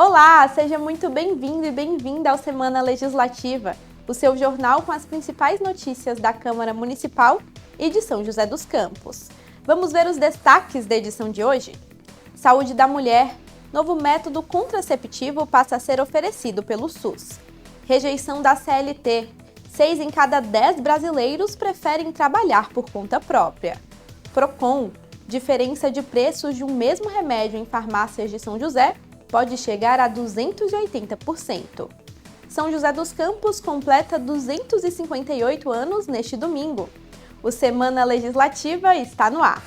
Olá, seja muito bem-vindo e bem-vinda ao Semana Legislativa, o seu jornal com as principais notícias da Câmara Municipal e de São José dos Campos. Vamos ver os destaques da edição de hoje? Saúde da mulher. Novo método contraceptivo passa a ser oferecido pelo SUS. Rejeição da CLT. 6 em cada 10 brasileiros preferem trabalhar por conta própria. Procon. Diferença de preços de um mesmo remédio em farmácias de São José pode chegar a 280%. São José dos Campos completa 258 anos neste domingo. O Semana Legislativa está no ar.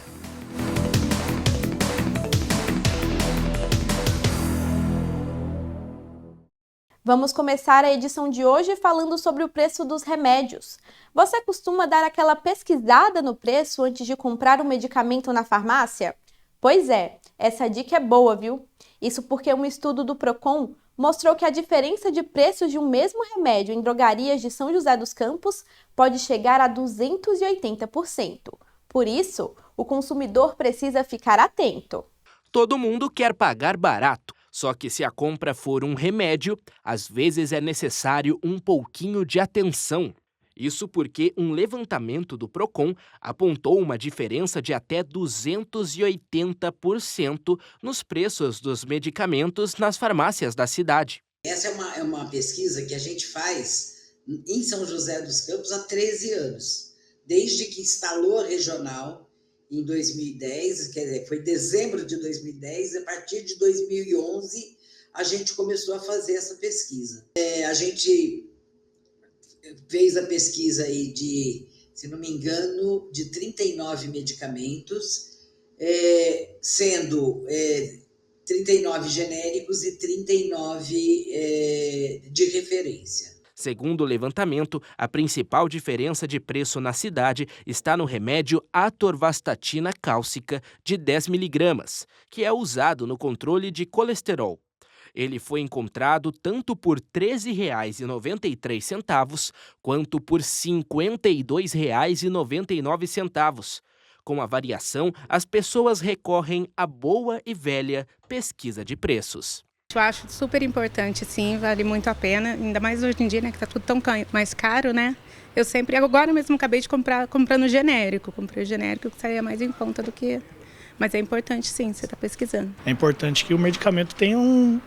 Vamos começar a edição de hoje falando sobre o preço dos remédios. Você costuma dar aquela pesquisada no preço antes de comprar um medicamento na farmácia? Pois é, essa dica é boa, viu? Isso porque um estudo do Procon mostrou que a diferença de preços de um mesmo remédio em drogarias de São José dos Campos pode chegar a 280%. Por isso, o consumidor precisa ficar atento. Todo mundo quer pagar barato, só que se a compra for um remédio, às vezes é necessário um pouquinho de atenção. Isso porque um levantamento do Procon apontou uma diferença de até 280% nos preços dos medicamentos nas farmácias da cidade. Essa é uma pesquisa que a gente faz em São José dos Campos há 13 anos, desde que instalou a regional em 2010, quer dizer, foi dezembro de 2010, a partir de 2011 a gente começou a fazer essa pesquisa. A gente fez a pesquisa aí de, se não me engano, de 39 medicamentos, sendo 39 genéricos e 39 de referência. Segundo o levantamento, a principal diferença de preço na cidade está no remédio atorvastatina cálcica de 10 mg, que é usado no controle de colesterol. Ele foi encontrado tanto por R$ 13,93 quanto por R$ 52,99. Com a variação, as pessoas recorrem à boa e velha pesquisa de preços. Eu acho super importante, sim, vale muito a pena, ainda mais hoje em dia, né, que tá tudo tão mais caro, né? Agora mesmo acabei de comprando genérico, comprei o genérico que saía mais em conta do que... Mas é importante, sim, você tá pesquisando. É importante que o medicamento tenha um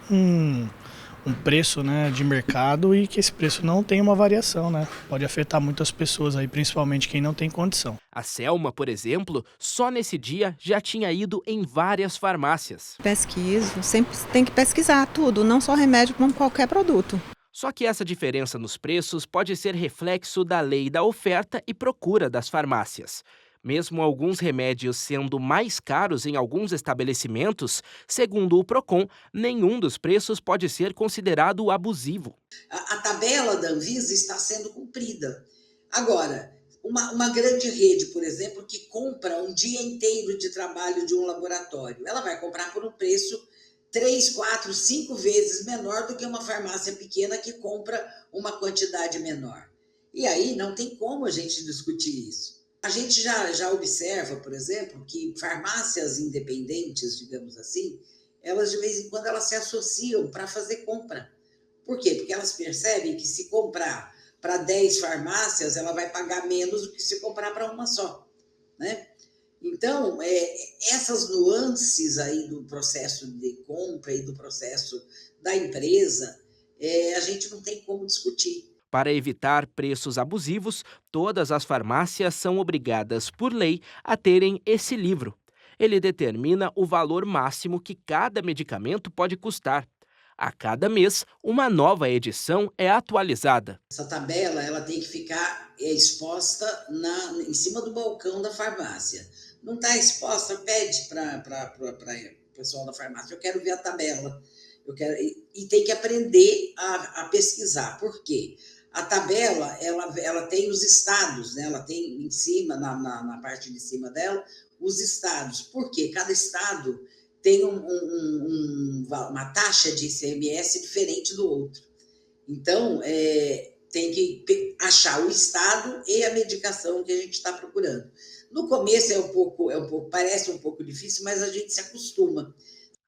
preço, né, de mercado e que esse preço não tenha uma variação, né? Pode afetar muitas pessoas aí, principalmente quem não tem condição. A Selma, por exemplo, só nesse dia já tinha ido em várias farmácias. Pesquiso, sempre tem que pesquisar tudo, não só remédio como qualquer produto. Só que essa diferença nos preços pode ser reflexo da lei da oferta e procura das farmácias. Mesmo alguns remédios sendo mais caros em alguns estabelecimentos, segundo o Procon, nenhum dos preços pode ser considerado abusivo. A tabela da Anvisa está sendo cumprida. Agora, uma grande rede, por exemplo, que compra um dia inteiro de trabalho de um laboratório, ela vai comprar por um preço 3, 4, 5 vezes menor do que uma farmácia pequena que compra uma quantidade menor. E aí não tem como a gente discutir isso. A gente já observa, por exemplo, que farmácias independentes, digamos assim, elas de vez em quando elas se associam para fazer compra. Por quê? Porque elas percebem que se comprar para 10 farmácias, ela vai pagar menos do que se comprar para uma só, né? Então, essas nuances aí do processo de compra e do processo da empresa, a gente não tem como discutir. Para evitar preços abusivos, todas as farmácias são obrigadas, por lei, a terem esse livro. Ele determina o valor máximo que cada medicamento pode custar. A cada mês, uma nova edição é atualizada. Essa tabela ela tem que ficar exposta em cima do balcão da farmácia. Não está exposta, pede para o pessoal da farmácia, eu quero ver a tabela. E tem que aprender a pesquisar. Por quê? A tabela, ela tem os estados, né? Ela tem em cima, na parte de cima dela, os estados. Por quê? Cada estado tem uma taxa de ICMS diferente do outro. Então, tem que achar o estado e a medicação que a gente está procurando. No começo parece um pouco difícil, mas a gente se acostuma.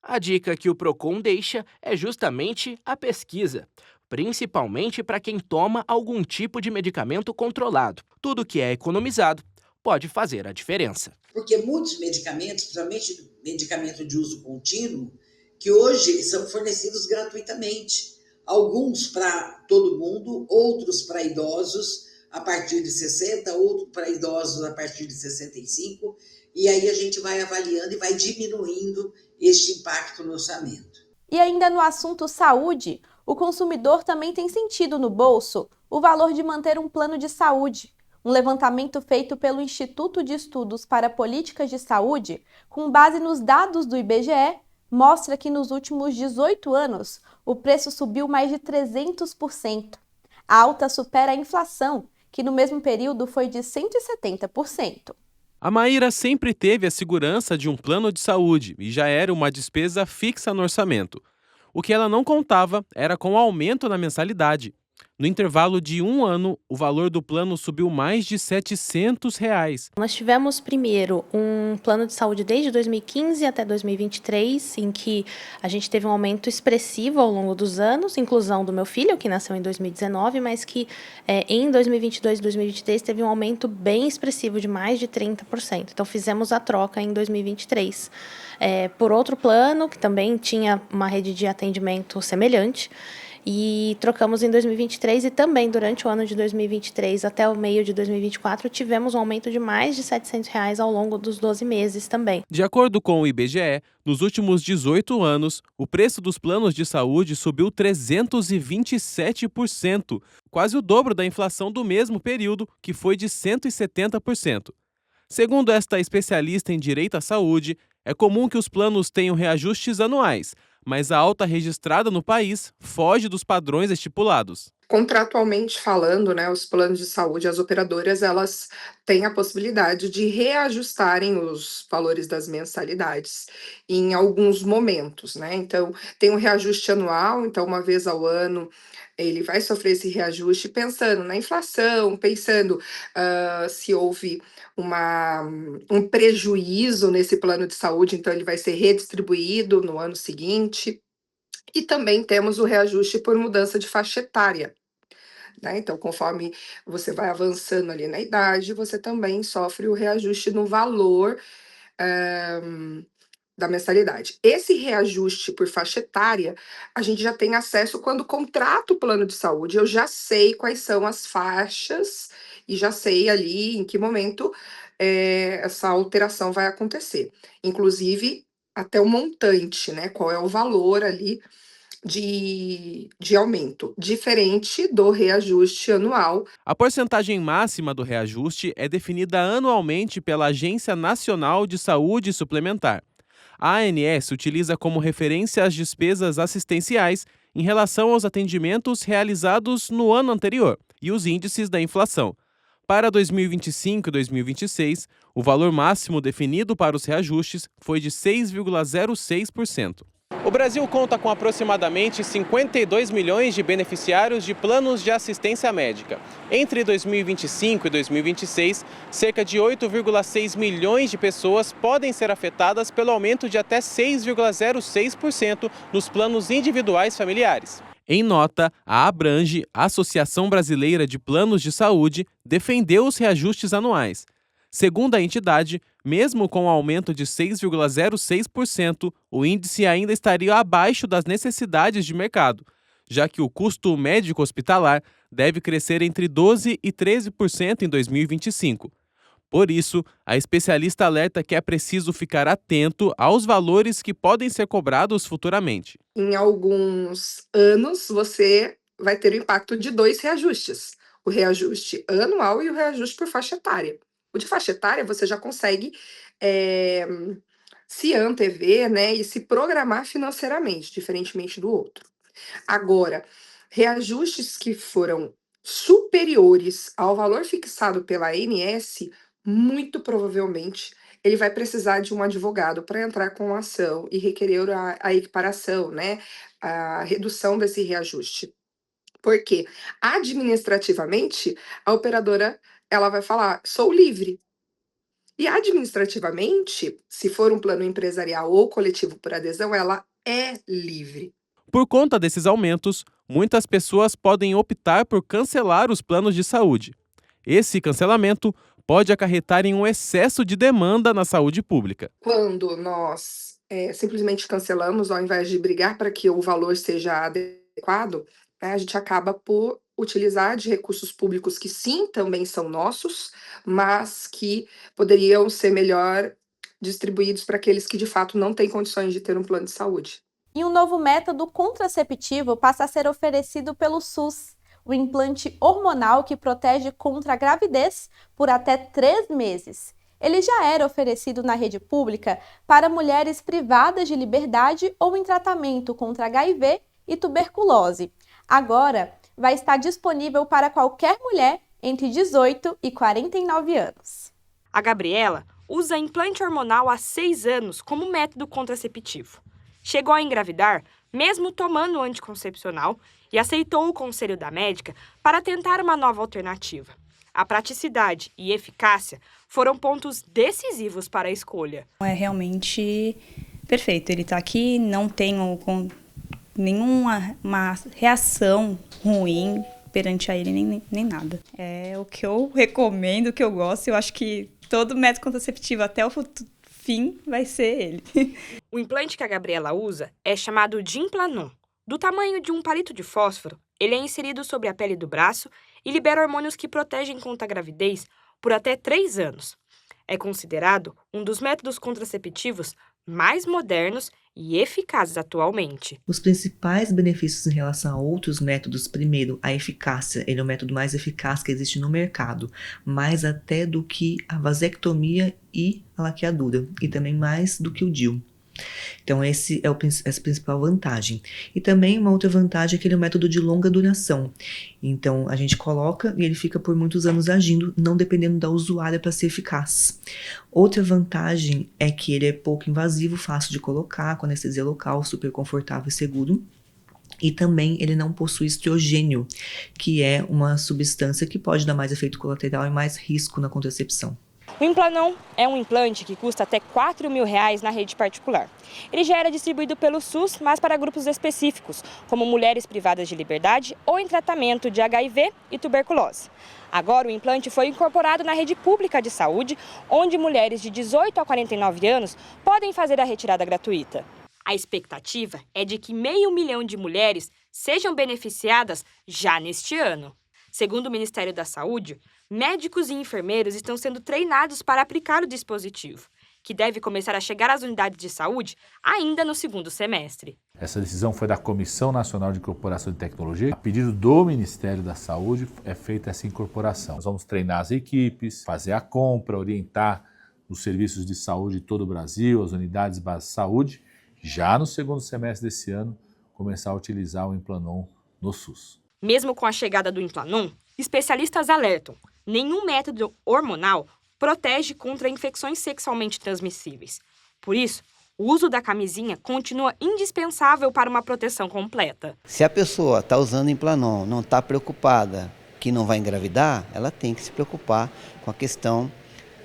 A dica que o Procon deixa é justamente a pesquisa, principalmente para quem toma algum tipo de medicamento controlado. Tudo que é economizado pode fazer a diferença. Porque muitos medicamentos, principalmente medicamento de uso contínuo, que hoje são fornecidos gratuitamente. Alguns para todo mundo, outros para idosos a partir de 60, outros para idosos a partir de 65, e aí a gente vai avaliando e vai diminuindo este impacto no orçamento. E ainda no assunto saúde, o consumidor também tem sentido no bolso o valor de manter um plano de saúde. Um levantamento feito pelo Instituto de Estudos para Políticas de Saúde, com base nos dados do IBGE, mostra que nos últimos 18 anos o preço subiu mais de 300%. A alta supera a inflação, que no mesmo período foi de 170%. A Maíra sempre teve a segurança de um plano de saúde e já era uma despesa fixa no orçamento. O que ela não contava era com o aumento na mensalidade. No intervalo de um ano, o valor do plano subiu mais de R$ 700. Nós tivemos primeiro um plano de saúde desde 2015 até 2023, em que a gente teve um aumento expressivo ao longo dos anos, inclusão do meu filho, que nasceu em 2019, mas que em 2022 e 2023 teve um aumento bem expressivo de mais de 30%. Então fizemos a troca em 2023. Por outro plano, que também tinha uma rede de atendimento semelhante, e trocamos em 2023 e também durante o ano de 2023 até o meio de 2024 tivemos um aumento de mais de R$ 700 ao longo dos 12 meses também. De acordo com o IBGE, nos últimos 18 anos, o preço dos planos de saúde subiu 327%, quase o dobro da inflação do mesmo período, que foi de 170%. Segundo esta especialista em direito à saúde, é comum que os planos tenham reajustes anuais, mas a alta registrada no país foge dos padrões estipulados. Contratualmente falando, né, os planos de saúde, as operadoras, elas têm a possibilidade de reajustarem os valores das mensalidades em alguns momentos, né? Então, tem um reajuste anual, então uma vez ao ano ele vai sofrer esse reajuste pensando na inflação, pensando se houve um prejuízo nesse plano de saúde, então ele vai ser redistribuído no ano seguinte. E também temos o reajuste por mudança de faixa etária, né? Então, conforme você vai avançando ali na idade, você também sofre o reajuste no valor da mensalidade. Esse reajuste por faixa etária, a gente já tem acesso quando contrato o plano de saúde, eu já sei quais são as faixas e já sei ali em que momento essa alteração vai acontecer. Inclusive, até o montante, né? Qual é o valor ali de aumento, diferente do reajuste anual. A porcentagem máxima do reajuste é definida anualmente pela Agência Nacional de Saúde Suplementar. A ANS utiliza como referência as despesas assistenciais em relação aos atendimentos realizados no ano anterior e os índices da inflação. Para 2025 e 2026, o valor máximo definido para os reajustes foi de 6,06%. O Brasil conta com aproximadamente 52 milhões de beneficiários de planos de assistência médica. Entre 2025 e 2026, cerca de 8,6 milhões de pessoas podem ser afetadas pelo aumento de até 6,06% nos planos individuais familiares. Em nota, a Abrange, Associação Brasileira de Planos de Saúde, defendeu os reajustes anuais. Segundo a entidade, mesmo com o aumento de 6,06%, o índice ainda estaria abaixo das necessidades de mercado, já que o custo médico hospitalar deve crescer entre 12% e 13% em 2025. Por isso, a especialista alerta que é preciso ficar atento aos valores que podem ser cobrados futuramente. Em alguns anos, você vai ter o impacto de 2 reajustes: o reajuste anual e o reajuste por faixa etária. O de faixa etária você já consegue se antever, né, e se programar financeiramente, diferentemente do outro. Agora, reajustes que foram superiores ao valor fixado pela ANS, muito provavelmente ele vai precisar de um advogado para entrar com a ação e requerer a equiparação, né, a redução desse reajuste. Porque administrativamente a operadora ela vai falar: sou livre. E administrativamente, se for um plano empresarial ou coletivo por adesão, ela é livre. Por conta desses aumentos, muitas pessoas podem optar por cancelar os planos de saúde. Esse cancelamento pode acarretar em um excesso de demanda na saúde pública. Quando nós simplesmente cancelamos, ao invés de brigar para que o valor seja adequado, né, a gente acaba por utilizar de recursos públicos que sim, também são nossos, mas que poderiam ser melhor distribuídos para aqueles que de fato não têm condições de ter um plano de saúde. E um novo método contraceptivo passa a ser oferecido pelo SUS, o implante hormonal que protege contra a gravidez por até 3 meses. Ele já era oferecido na rede pública para mulheres privadas de liberdade ou em tratamento contra HIV e tuberculose. Agora, vai estar disponível para qualquer mulher entre 18 e 49 anos. A Gabriela usa implante hormonal há 6 anos como método contraceptivo. Chegou a engravidar mesmo tomando o anticoncepcional e aceitou o conselho da médica para tentar uma nova alternativa. A praticidade e eficácia foram pontos decisivos para a escolha. É realmente perfeito. Ele está aqui, não tenho nenhuma reação ruim perante a ele, nem nada. É o que eu recomendo, o que eu gosto. Eu acho que todo método contraceptivo até o fim vai ser ele. O implante que a Gabriela usa é chamado de Implanon. Do tamanho de um palito de fósforo, ele é inserido sobre a pele do braço e libera hormônios que protegem contra a gravidez por até 3 anos. É considerado um dos métodos contraceptivos mais modernos e eficazes atualmente. Os principais benefícios em relação a outros métodos, primeiro, a eficácia. Ele é o método mais eficaz que existe no mercado, mais até do que a vasectomia e a laqueadura, e também mais do que o DIU. Então, essa é a principal vantagem. E também uma outra vantagem é que ele é um método de longa duração. Então, a gente coloca e ele fica por muitos anos agindo, não dependendo da usuária para ser eficaz. Outra vantagem é que ele é pouco invasivo, fácil de colocar, com anestesia local, super confortável e seguro. E também ele não possui estrogênio, que é uma substância que pode dar mais efeito colateral e mais risco na contracepção. O Implanon é um implante que custa até R$4.000 na rede particular. Ele já era distribuído pelo SUS, mas para grupos específicos, como mulheres privadas de liberdade ou em tratamento de HIV e tuberculose. Agora o implante foi incorporado na rede pública de saúde, onde mulheres de 18 a 49 anos podem fazer a retirada gratuita. A expectativa é de que 500 mil de mulheres sejam beneficiadas já neste ano. Segundo o Ministério da Saúde, médicos e enfermeiros estão sendo treinados para aplicar o dispositivo, que deve começar a chegar às unidades de saúde ainda no segundo semestre. Essa decisão foi da Comissão Nacional de Incorporação de Tecnologia. A pedido do Ministério da Saúde é feita essa incorporação. Nós vamos treinar as equipes, fazer a compra, orientar os serviços de saúde de todo o Brasil, as unidades básicas de saúde, já no segundo semestre desse ano, começar a utilizar o Implanon no SUS. Mesmo com a chegada do Implanon, especialistas alertam: nenhum método hormonal protege contra infecções sexualmente transmissíveis. Por isso, o uso da camisinha continua indispensável para uma proteção completa. Se a pessoa está usando Implanon, não está preocupada que não vai engravidar, ela tem que se preocupar com a questão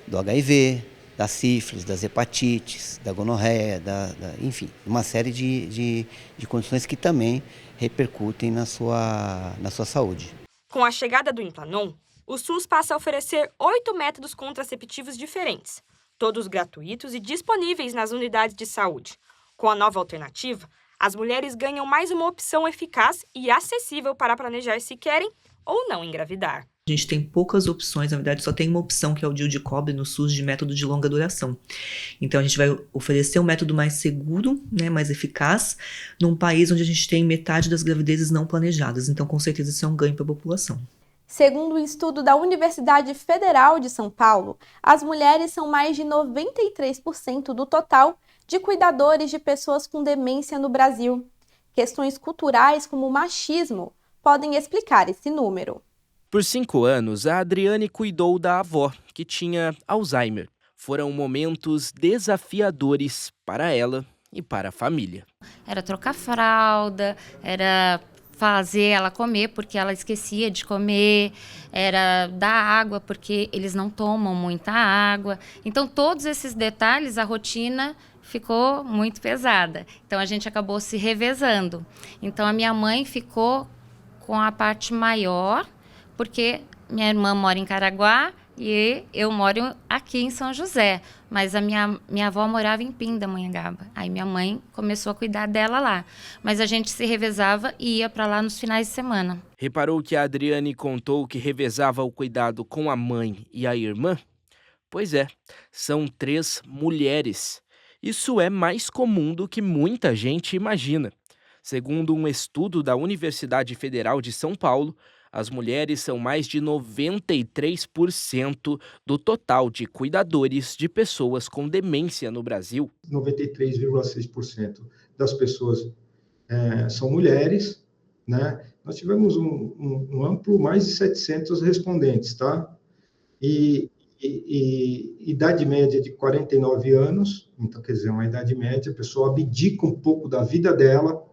do HIV, da sífilis, das hepatites, da gonorreia, enfim, uma série de condições que também repercutem na sua saúde. Com a chegada do Implanon, o SUS passa a oferecer 8 métodos contraceptivos diferentes, todos gratuitos e disponíveis nas unidades de saúde. Com a nova alternativa, as mulheres ganham mais uma opção eficaz e acessível para planejar se querem ou não engravidar. A gente tem poucas opções, na verdade só tem uma opção, que é o DIU de cobre no SUS, de método de longa duração. Então a gente vai oferecer um método mais seguro, né, mais eficaz, num país onde a gente tem metade das gravidezes não planejadas. Então com certeza isso é um ganho para a população. Segundo um estudo da Universidade Federal de São Paulo, as mulheres são mais de 93% do total de cuidadores de pessoas com demência no Brasil. Questões culturais como o machismo podem explicar esse número. Por 5 anos, a Adriane cuidou da avó, que tinha Alzheimer. Foram momentos desafiadores para ela e para a família. Era trocar fralda, era fazer ela comer, porque ela esquecia de comer, era dar água, porque eles não tomam muita água. Então, todos esses detalhes, a rotina ficou muito pesada. Então, a gente acabou se revezando. Então, a minha mãe ficou com a parte maior, porque minha irmã mora em Caraguá e eu moro aqui em São José. Mas a minha avó morava em Pindamonhangaba. Aí minha mãe começou a cuidar dela lá. Mas a gente se revezava e ia para lá nos finais de semana. Reparou que a Adriane contou que revezava o cuidado com a mãe e a irmã? Pois é, são 3 mulheres. Isso é mais comum do que muita gente imagina. Segundo um estudo da Universidade Federal de São Paulo, as mulheres são mais de 93% do total de cuidadores de pessoas com demência no Brasil. 93,6% das pessoas são mulheres, né? Nós tivemos um amplo, mais de 700 respondentes, tá? E idade média de 49 anos, então, quer dizer, uma idade média, a pessoa abdica um pouco da vida dela,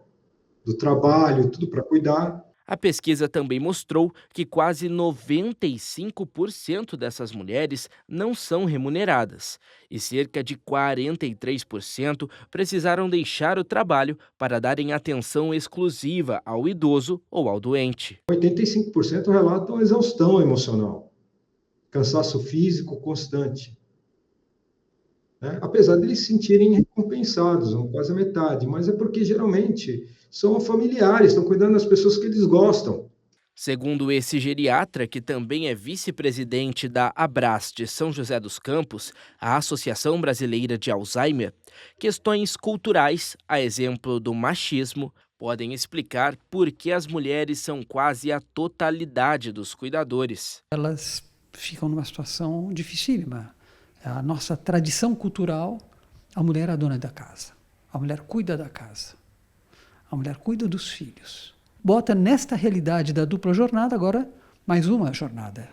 do trabalho, tudo para cuidar. A pesquisa também mostrou que quase 95% dessas mulheres não são remuneradas e cerca de 43% precisaram deixar o trabalho para darem atenção exclusiva ao idoso ou ao doente. 85% relatam exaustão emocional, cansaço físico constante. Né? Apesar de eles se sentirem recompensados, quase a metade, mas é porque geralmente são familiares, estão cuidando das pessoas que eles gostam. Segundo esse geriatra, que também é vice-presidente da Abras de São José dos Campos, a Associação Brasileira de Alzheimer, questões culturais, a exemplo do machismo, podem explicar por que as mulheres são quase a totalidade dos cuidadores. Elas ficam numa situação dificílima. A nossa tradição cultural, a mulher é a dona da casa, a mulher cuida da casa. A mulher cuida dos filhos. Bota nesta realidade da dupla jornada agora mais uma jornada,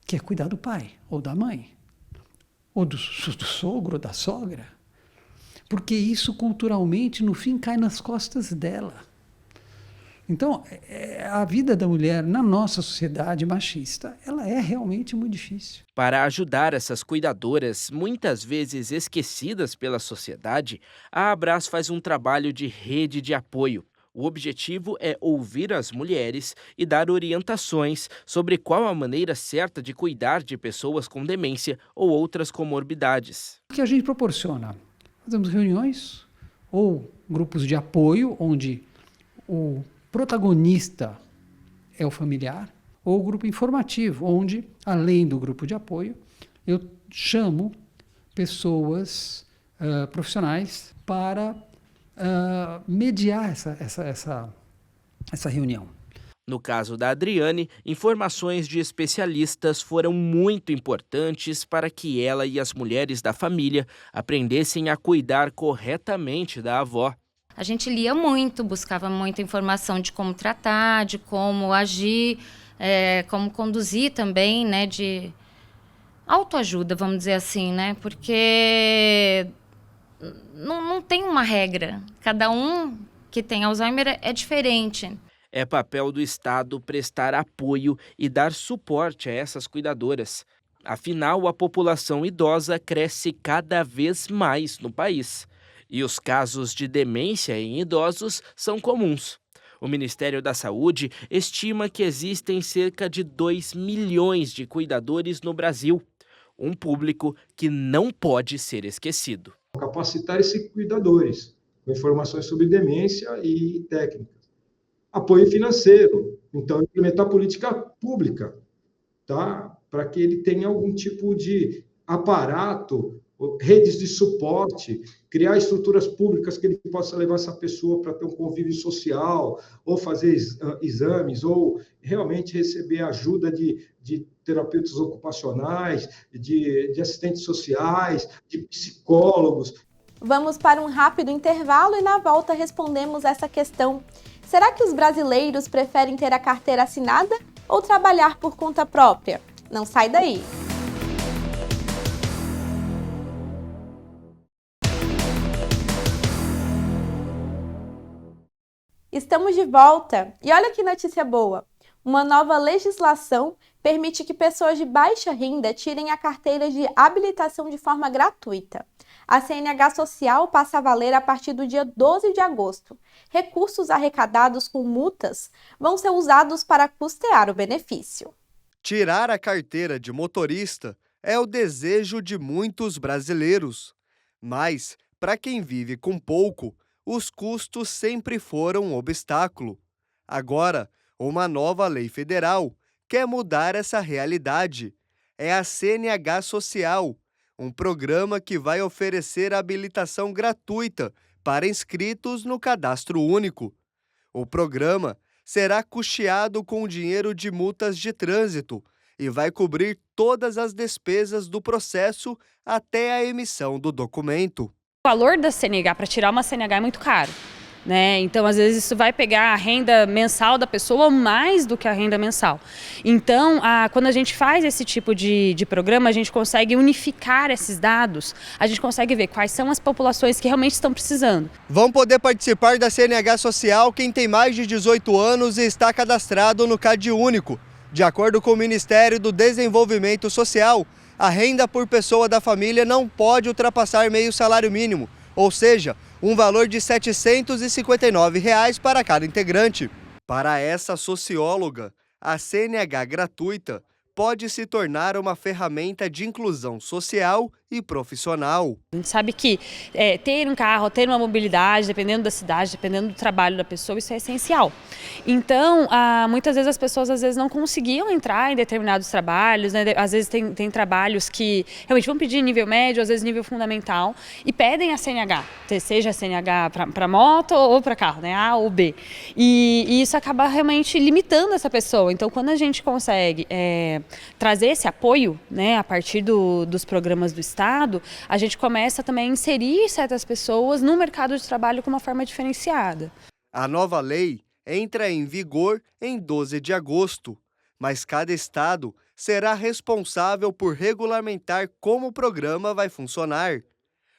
que é cuidar do pai, ou da mãe, ou do sogro, ou da sogra. Porque isso culturalmente, no fim, cai nas costas dela. Então, a vida da mulher na nossa sociedade machista, ela é realmente muito difícil. Para ajudar essas cuidadoras, muitas vezes esquecidas pela sociedade, a Abras faz um trabalho de rede de apoio. O objetivo é ouvir as mulheres e dar orientações sobre qual a maneira certa de cuidar de pessoas com demência ou outras comorbidades. O que a gente proporciona? Fazemos reuniões ou grupos de apoio, onde o protagonista é o familiar, ou o grupo informativo, onde, além do grupo de apoio, eu chamo pessoas profissionais para mediar essa reunião. No caso da Adriane, informações de especialistas foram muito importantes para que ela e as mulheres da família aprendessem a cuidar corretamente da avó. A gente lia muito, buscava muita informação de como tratar, de como agir, como conduzir também, né, de autoajuda, vamos dizer assim, né, porque não tem uma regra. Cada um que tem Alzheimer é diferente. É papel do Estado prestar apoio e dar suporte a essas cuidadoras. Afinal, a população idosa cresce cada vez mais no país. E os casos de demência em idosos são comuns. O Ministério da Saúde estima que existem cerca de 2 milhões de cuidadores no Brasil, um público que não pode ser esquecido. Capacitar esses cuidadores com informações sobre demência e técnicas. Apoio financeiro, então implementar política pública, tá? Para que ele tenha algum tipo de aparato, redes de suporte, criar estruturas públicas que ele possa levar essa pessoa para ter um convívio social, ou fazer exames, ou realmente receber ajuda de terapeutas ocupacionais, de assistentes sociais, de psicólogos. Vamos para um rápido intervalo e na volta respondemos essa questão. Será que os brasileiros preferem ter a carteira assinada ou trabalhar por conta própria? Não sai daí! Estamos de volta e olha que notícia boa! Uma nova legislação permite que pessoas de baixa renda tirem a carteira de habilitação de forma gratuita. A CNH Social passa a valer a partir do dia 12 de agosto. Recursos arrecadados com multas vão ser usados para custear o benefício. Tirar a carteira de motorista é o desejo de muitos brasileiros. Mas, para quem vive com pouco, os custos sempre foram um obstáculo. Agora, uma nova lei federal quer mudar essa realidade. É a CNH Social, um programa que vai oferecer habilitação gratuita para inscritos no Cadastro Único. O programa será custeado com dinheiro de multas de trânsito e vai cobrir todas as despesas do processo até a emissão do documento. O valor da CNH, para tirar uma CNH, é muito caro, né? Então, às vezes, isso vai pegar a renda mensal da pessoa mais do que a renda mensal. Então, quando a gente faz esse tipo de programa, a gente consegue unificar esses dados, a gente consegue ver quais são as populações que realmente estão precisando. Vão poder participar da CNH Social quem tem mais de 18 anos e está cadastrado no Cade Único. De acordo com o Ministério do Desenvolvimento Social, a renda por pessoa da família não pode ultrapassar meio salário mínimo, ou seja, um valor de R$ 759 para cada integrante. Para essa socióloga, a CNH gratuita pode se tornar uma ferramenta de inclusão social e profissional. A gente sabe que ter um carro, ter uma mobilidade, dependendo da cidade, dependendo do trabalho da pessoa, isso é essencial. Então, muitas vezes as pessoas não conseguiam entrar em determinados trabalhos, né? Às vezes tem trabalhos que realmente vão pedir nível médio, às vezes nível fundamental, e pedem a CNH, seja a CNH para moto ou para carro, né? A ou B. E isso acaba realmente limitando essa pessoa. Então, quando a gente consegue trazer esse apoio, né, a partir dos programas do Estado, a gente começa também a inserir certas pessoas no mercado de trabalho com uma forma diferenciada. A nova lei entra em vigor em 12 de agosto, mas cada estado será responsável por regulamentar como o programa vai funcionar.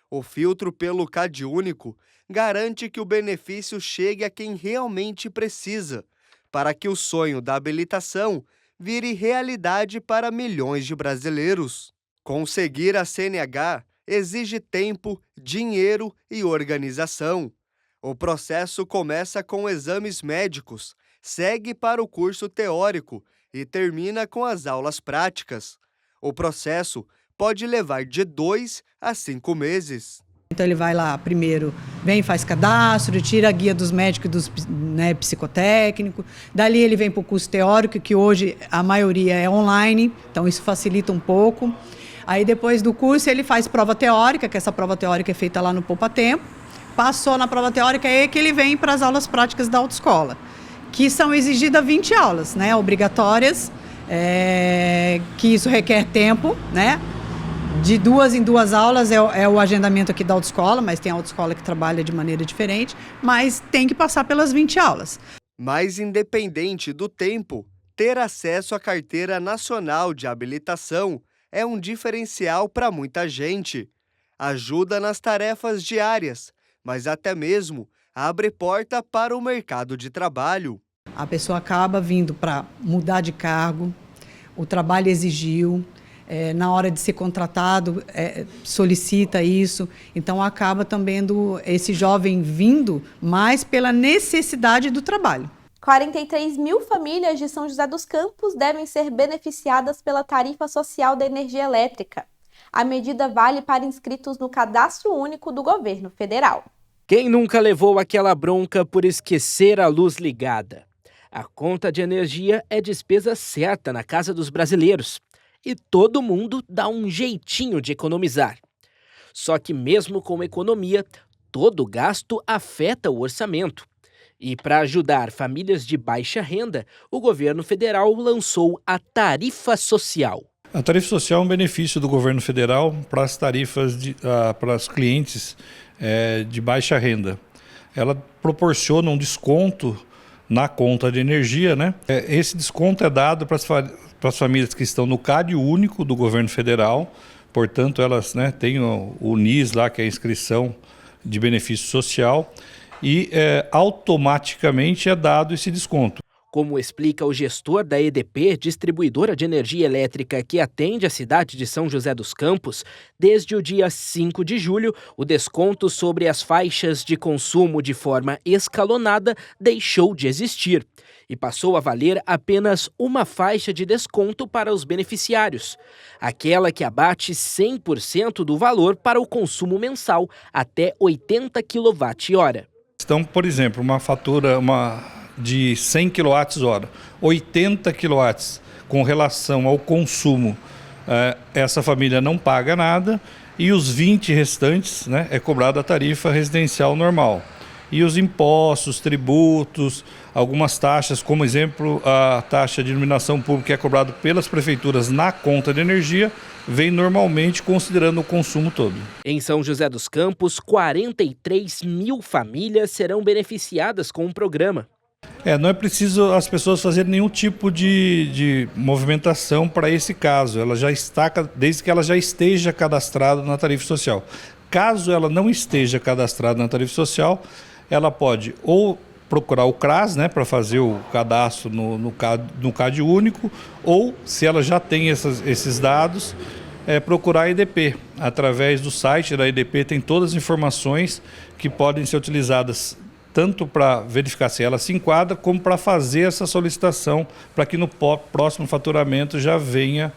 O filtro pelo Cade Único garante que o benefício chegue a quem realmente precisa, para que o sonho da habilitação vire realidade para milhões de brasileiros. Conseguir a CNH exige tempo, dinheiro e organização. O processo começa com exames médicos, segue para o curso teórico e termina com as aulas práticas. O processo pode levar de 2 a 5 meses. Então ele vai lá, primeiro vem, faz cadastro, tira a guia dos médicos e dos psicotécnicos. Dali ele vem para o curso teórico, que hoje a maioria é online, então isso facilita um pouco. Aí depois do curso ele faz prova teórica, que essa prova teórica é feita lá no Poupa Tempo. Passou na prova teórica, é aí que ele vem para as aulas práticas da autoescola, que são exigidas 20 aulas, né, obrigatórias, que isso requer tempo, né? De 2 em 2 aulas é o agendamento aqui da autoescola, mas tem autoescola que trabalha de maneira diferente, mas tem que passar pelas 20 aulas. Mas independente do tempo, ter acesso à Carteira Nacional de Habilitação é um diferencial para muita gente. Ajuda nas tarefas diárias, mas até mesmo abre porta para o mercado de trabalho. A pessoa acaba vindo para mudar de cargo, o trabalho exigiu, na hora de ser contratado, solicita isso, então acaba também esse jovem vindo mais pela necessidade do trabalho. 43 mil famílias de São José dos Campos devem ser beneficiadas pela tarifa social da energia elétrica. A medida vale para inscritos no Cadastro Único do Governo Federal. Quem nunca levou aquela bronca por esquecer a luz ligada? A conta de energia é despesa certa na casa dos brasileiros. E todo mundo dá um jeitinho de economizar. Só que mesmo com economia, todo gasto afeta o orçamento. E para ajudar famílias de baixa renda, o governo federal lançou a tarifa social. A tarifa social é um benefício do governo federal para as tarifas para os clientes de baixa renda. Ela proporciona um desconto na conta de energia, né? Esse desconto é dado para as famílias que estão no Cade Único do governo federal, portanto elas têm o NIS lá, que é a inscrição de benefício social, e automaticamente é dado esse desconto. Como explica o gestor da EDP, distribuidora de energia elétrica que atende a cidade de São José dos Campos, desde o dia 5 de julho, o desconto sobre as faixas de consumo de forma escalonada deixou de existir e passou a valer apenas uma faixa de desconto para os beneficiários, aquela que abate 100% do valor para o consumo mensal até 80 kWh. Então, por exemplo, uma fatura de 100 kWh, 80 kW com relação ao consumo, essa família não paga nada e os 20 restantes, né, é cobrada a tarifa residencial normal. E os impostos, tributos, algumas taxas, como exemplo, a taxa de iluminação pública que é cobrada pelas prefeituras na conta de energia, vem normalmente considerando o consumo todo. Em São José dos Campos, 43 mil famílias serão beneficiadas com o programa. Não é preciso as pessoas fazerem nenhum tipo de movimentação para esse caso. Ela já está, desde que ela já esteja cadastrada na tarifa social. Caso ela não esteja cadastrada na tarifa social, ela pode ou procurar o CRAS, né, para fazer o cadastro no CAD único, ou, se ela já tem esses dados, procurar a EDP. Através do site da EDP tem todas as informações que podem ser utilizadas tanto para verificar se ela se enquadra, como para fazer essa solicitação para que no próximo faturamento já venha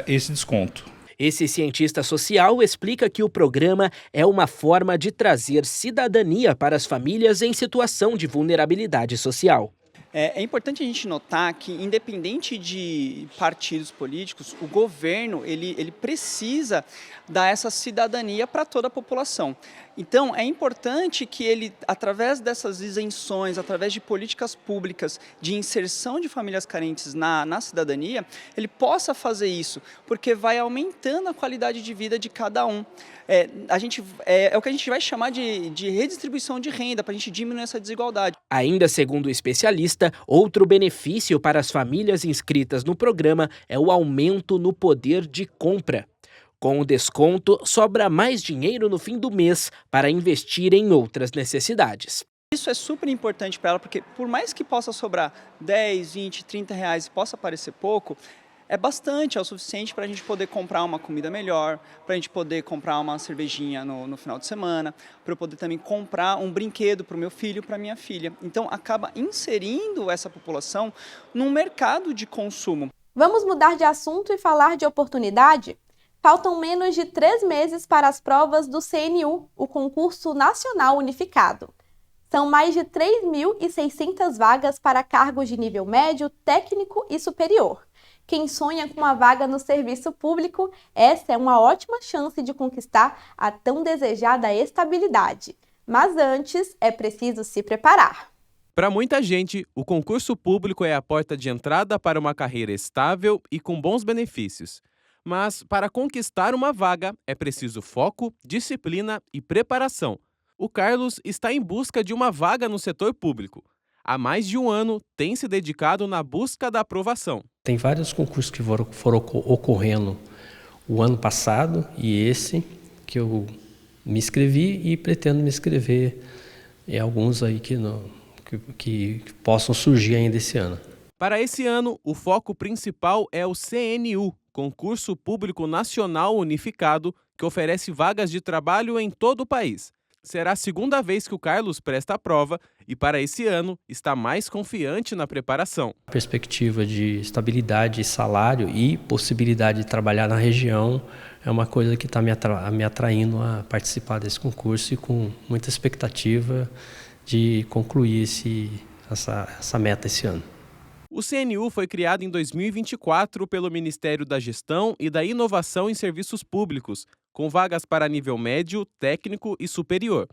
esse desconto. Esse cientista social explica que o programa é uma forma de trazer cidadania para as famílias em situação de vulnerabilidade social. É importante a gente notar que, independente de partidos políticos, o governo ele precisa dar essa cidadania para toda a população. Então, é importante que ele, através dessas isenções, através de políticas públicas de inserção de famílias carentes na cidadania, ele possa fazer isso, porque vai aumentando a qualidade de vida de cada um. É o que a gente vai chamar de redistribuição de renda, para a gente diminuir essa desigualdade. Ainda segundo o especialista, outro benefício para as famílias inscritas no programa é o aumento no poder de compra. Com o desconto, sobra mais dinheiro no fim do mês para investir em outras necessidades. Isso é super importante para ela, porque por mais que possa sobrar 10, 20, 30 reais e possa parecer pouco, é bastante, é o suficiente para a gente poder comprar uma comida melhor, para a gente poder comprar uma cervejinha no final de semana, para eu poder também comprar um brinquedo para o meu filho, para a minha filha. Então, acaba inserindo essa população num mercado de consumo. Vamos mudar de assunto e falar de oportunidade? Faltam menos de 3 meses para as provas do CNU, o Concurso Nacional Unificado. São mais de 3.600 vagas para cargos de nível médio, técnico e superior. Quem sonha com uma vaga no serviço público, essa é uma ótima chance de conquistar a tão desejada estabilidade. Mas antes, é preciso se preparar. Para muita gente, o concurso público é a porta de entrada para uma carreira estável e com bons benefícios. Mas, para conquistar uma vaga, é preciso foco, disciplina e preparação. O Carlos está em busca de uma vaga no setor público. Há mais de um ano, tem se dedicado na busca da aprovação. Tem vários concursos que foram ocorrendo o ano passado e esse que eu me inscrevi e pretendo me inscrever em alguns aí que possam surgir ainda esse ano. Para esse ano, o foco principal é o CNU, Concurso Público Nacional Unificado, que oferece vagas de trabalho em todo o país. Será a segunda vez que o Carlos presta a prova e, para esse ano, está mais confiante na preparação. A perspectiva de estabilidade, salário e possibilidade de trabalhar na região é uma coisa que está me atraindo a participar desse concurso e com muita expectativa de concluir essa meta esse ano. O CNU foi criado em 2024 pelo Ministério da Gestão e da Inovação em Serviços Públicos, com vagas para nível médio, técnico e superior.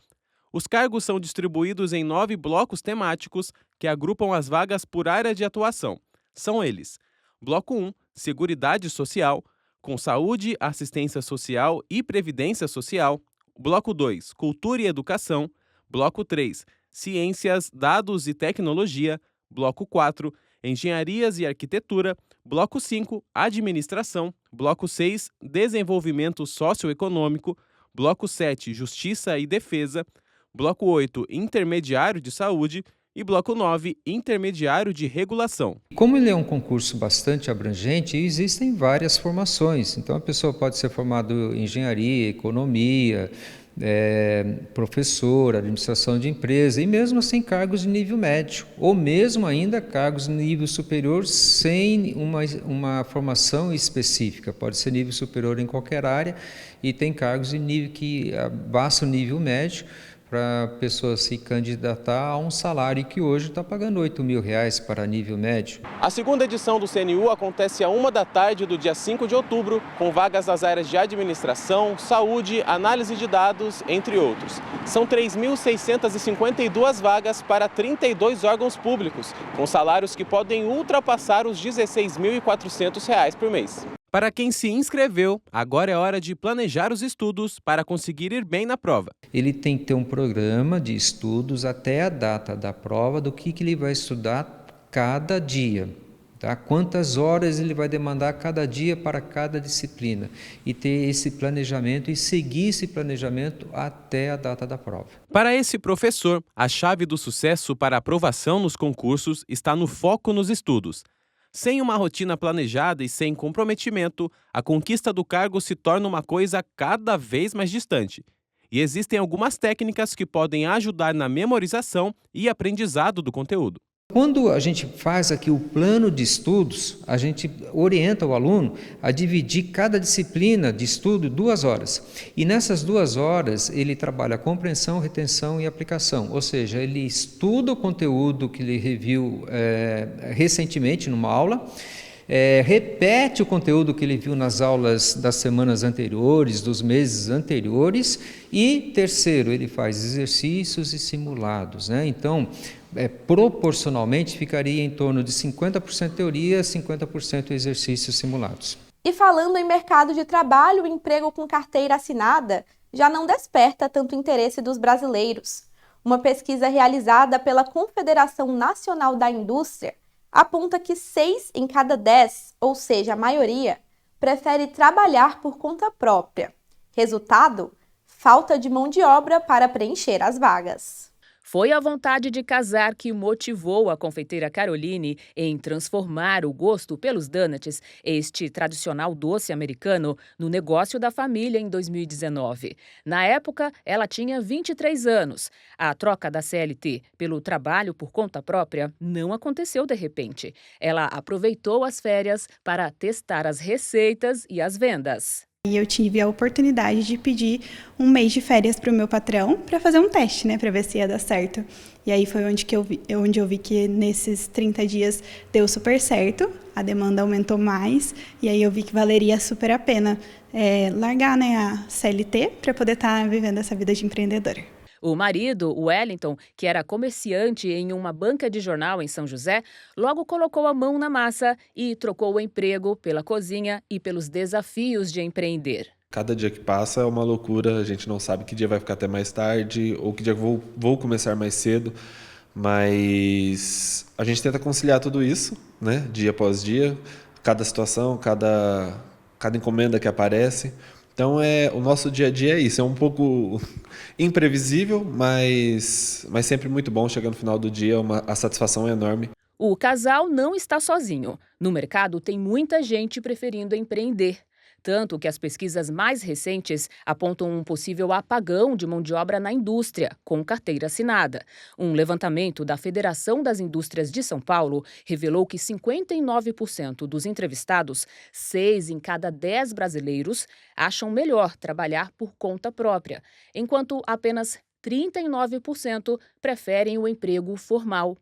Os cargos são distribuídos em 9 blocos temáticos que agrupam as vagas por área de atuação. São eles: Bloco 1, Seguridade Social, com Saúde, Assistência Social e Previdência Social. Bloco 2, Cultura e Educação. Bloco 3, Ciências, Dados e Tecnologia. Bloco 4, Engenharias e Arquitetura. Bloco 5, Administração. Bloco 6, Desenvolvimento Socioeconômico. Bloco 7, Justiça e Defesa. Bloco 8, intermediário de saúde, e Bloco 9, intermediário de regulação. Como ele é um concurso bastante abrangente, existem várias formações. Então, a pessoa pode ser formada em engenharia, economia, professor, administração de empresa, e mesmo assim cargos de nível médio, ou mesmo ainda cargos de nível superior sem uma formação específica. Pode ser nível superior em qualquer área, e tem cargos de nível que basta o nível médio, para a pessoa se candidatar a um salário que hoje está pagando R$8.000 para nível médio. A segunda edição do CNU acontece à 13h do dia 5 de outubro, com vagas nas áreas de administração, saúde, análise de dados, entre outros. São 3.652 vagas para 32 órgãos públicos, com salários que podem ultrapassar os R$16.400 por mês. Para quem se inscreveu, agora é hora de planejar os estudos para conseguir ir bem na prova. Ele tem que ter um programa de estudos até a data da prova, do que ele vai estudar cada dia, tá? Quantas horas ele vai demandar cada dia para cada disciplina, e ter esse planejamento e seguir esse planejamento até a data da prova. Para esse professor, a chave do sucesso para a aprovação nos concursos está no foco nos estudos. Sem uma rotina planejada e sem comprometimento, a conquista do cargo se torna uma coisa cada vez mais distante. E existem algumas técnicas que podem ajudar na memorização e aprendizado do conteúdo. Quando a gente faz aqui o plano de estudos, a gente orienta o aluno a dividir cada disciplina de estudo 2 horas. E nessas 2 horas ele trabalha compreensão, retenção e aplicação. Ou seja, ele estuda o conteúdo que ele reviu recentemente numa aula, repete o conteúdo que ele viu nas aulas das semanas anteriores, dos meses anteriores, e terceiro, ele faz exercícios e simulados, né? Então, proporcionalmente ficaria em torno de 50% teoria, 50% exercícios simulados. E falando em mercado de trabalho, o emprego com carteira assinada já não desperta tanto interesse dos brasileiros. Uma pesquisa realizada pela Confederação Nacional da Indústria aponta que 6 em cada 10, ou seja, a maioria, prefere trabalhar por conta própria. Resultado? Falta de mão de obra para preencher as vagas. Foi a vontade de casar que motivou a confeiteira Caroline em transformar o gosto pelos donuts, este tradicional doce americano, no negócio da família em 2019. Na época, ela tinha 23 anos. A troca da CLT pelo trabalho por conta própria não aconteceu de repente. Ela aproveitou as férias para testar as receitas e as vendas. E eu tive a oportunidade de pedir um mês de férias para o meu patrão para fazer um teste, né, para ver se ia dar certo. E aí foi onde eu vi que nesses 30 dias deu super certo, a demanda aumentou mais, e aí eu vi que valeria super a pena largar, né, a CLT para poder estar vivendo essa vida de empreendedora. O marido, o Wellington, que era comerciante em uma banca de jornal em São José, logo colocou a mão na massa e trocou o emprego pela cozinha e pelos desafios de empreender. Cada dia que passa é uma loucura, a gente não sabe que dia vai ficar até mais tarde ou que dia vou começar mais cedo, mas a gente tenta conciliar tudo isso, né, dia após dia, cada situação, cada encomenda que aparece. Então, o nosso dia a dia é isso, é um pouco imprevisível, mas sempre muito bom. Chega no final do dia, a satisfação é enorme. O casal não está sozinho. No mercado tem muita gente preferindo empreender. Tanto que as pesquisas mais recentes apontam um possível apagão de mão de obra na indústria, com carteira assinada. Um levantamento da Federação das Indústrias de São Paulo revelou que 59% dos entrevistados, 6 em cada 10 brasileiros, acham melhor trabalhar por conta própria, enquanto apenas 39% preferem o emprego formal.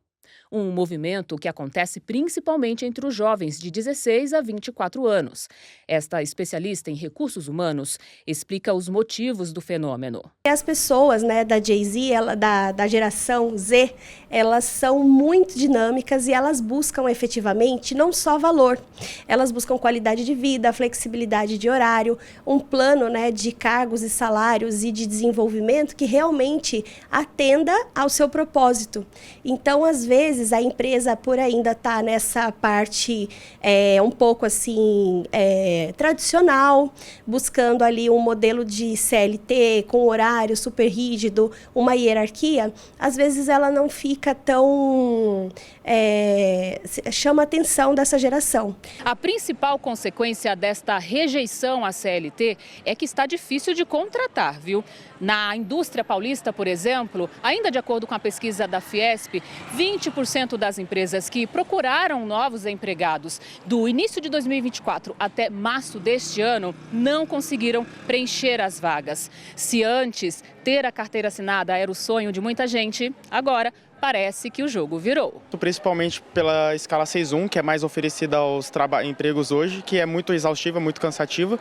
Um movimento que acontece principalmente entre os jovens de 16 a 24 anos. Esta especialista em recursos humanos explica os motivos do fenômeno. As pessoas, né, da Gen-Z, da geração Z, elas são muito dinâmicas e elas buscam efetivamente não só valor, elas buscam qualidade de vida, flexibilidade de horário, um plano, né, de cargos e salários e de desenvolvimento que realmente atenda ao seu propósito. Então, às vezes, vezes a empresa, por ainda estar nessa parte um pouco assim tradicional, buscando ali um modelo de CLT com horário super rígido, uma hierarquia, às vezes ela não fica tão chama a atenção dessa geração. A principal consequência desta rejeição à CLT é que está difícil de contratar, viu? Na indústria paulista, por exemplo, ainda de acordo com a pesquisa da Fiesp, 20% das empresas que procuraram novos empregados do início de 2024 até março deste ano não conseguiram preencher as vagas. Se antes ter a carteira assinada era o sonho de muita gente, agora parece que o jogo virou. Principalmente pela escala 6.1, que é mais oferecida aos empregos hoje, que é muito exaustiva, muito cansativa.